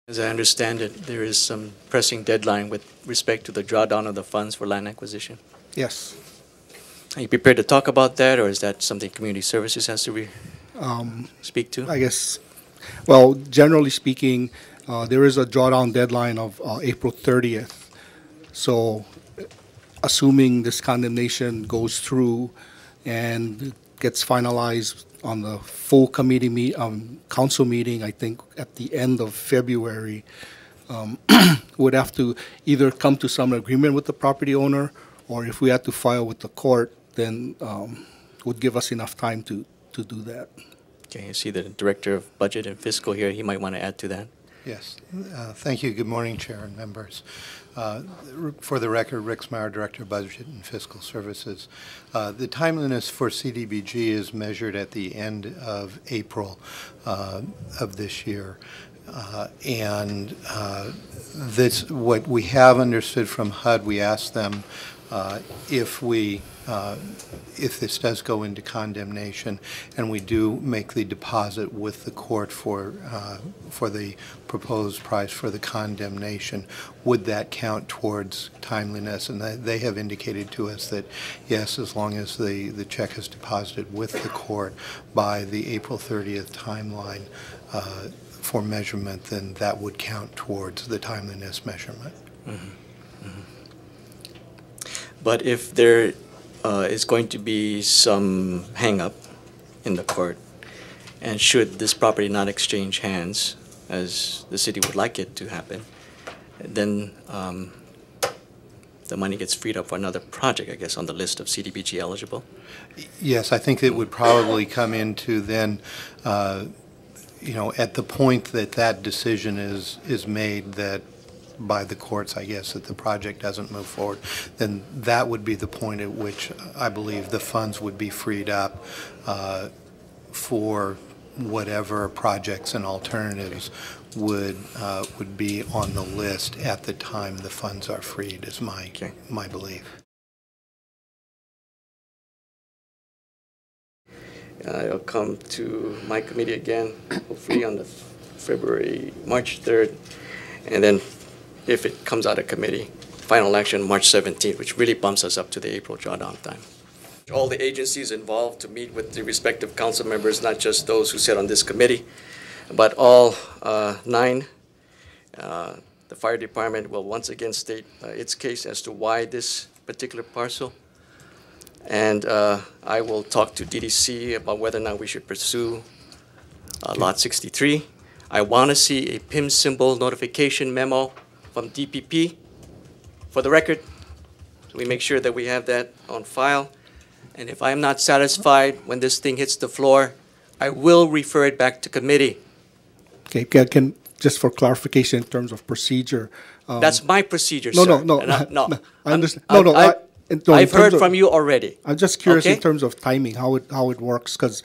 As I understand it, there is some pressing deadline with respect to the drawdown of the funds for land acquisition. Yes. Are you prepared to talk about that, or is that something Community Services has to speak to? I guess, well, generally speaking, there is a drawdown deadline of April 30th. So assuming this condemnation goes through and gets finalized on the full committee council meeting, I think at the end of February, would have to either come to some agreement with the property owner, or if we had to file with the court, then would give us enough time to do that. Okay, I see the Director of Budget and Fiscal here. He might want to add to that. Yes. Thank you. Good morning, Chair and members. For the record, Rick Smyer, Director of Budget and Fiscal Services. The timeliness for CDBG is measured at the end of April of this year. And that's what we have understood from HUD. We asked them if this does go into condemnation, and we do make the deposit with the court for the proposed price for the condemnation, would that count towards timeliness? And they have indicated to us that yes, as long as the check is deposited with the court by the April 30th timeline for measurement, then that would count towards the timeliness measurement. Mm-hmm. Mm-hmm. But if there is going to be some hang-up in the court, and should this property not exchange hands, as the city would like it to happen, then the money gets freed up for another project, I guess, on the list of CDBG eligible? Yes, I think it would probably come into then, at the point that that decision is made, that by the courts, I guess, that the project doesn't move forward, then that would be the point at which I believe the funds would be freed up for whatever projects and alternatives would be on the list at the time the funds are freed, is my belief. I'll come to my committee again, hopefully on the March 3rd, and then if it comes out of committee, final action March 17th, which really bumps us up to the April drawdown time. All the agencies involved to meet with the respective council members, not just those who sit on this committee, but all 9. The fire department will once again state its case as to why this particular parcel. And I will talk to DDC about whether or not we should pursue Lot 63. I want to see a PIM symbol notification memo from DPP for the record, so we make sure that we have that on file. And if I'm not satisfied when this thing hits the floor, I will refer it back to committee. Okay, just for clarification in terms of procedure. That's my procedure, no, sir. No. I understand. I've heard from you already. I'm just curious okay? in terms of timing, how it works, because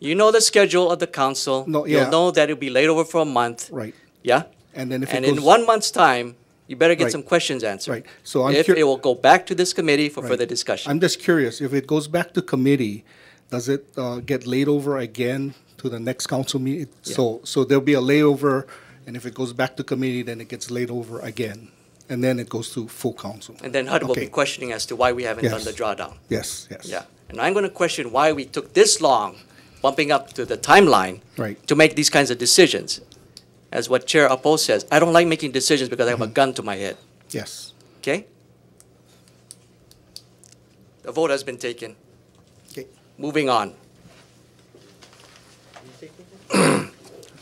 you know the schedule of the council. No, yeah. You'll know that it'll be laid over for a month. Right. Yeah. And then in 1 month's time, you better get right. some questions answered. Right. So it will go back to this committee for further discussion. I'm just curious, if it goes back to committee, does it get laid over again to the next council meeting? Yeah. So there'll be a layover, and if it goes back to committee, then it gets laid over again, and then it goes to full council. And then HUD will be questioning as to why we haven't done the drawdown. Yes. Yeah. And I'm going to question why we took this long, bumping up to the timeline, to make these kinds of decisions. As what Chair Apo says, I don't like making decisions because I have a gun to my head. Yes. Okay? The vote has been taken. Okay. Moving on.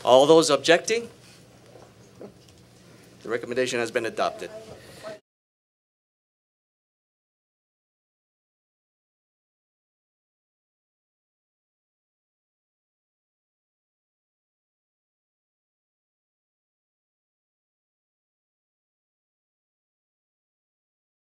All those objecting? The recommendation has been adopted.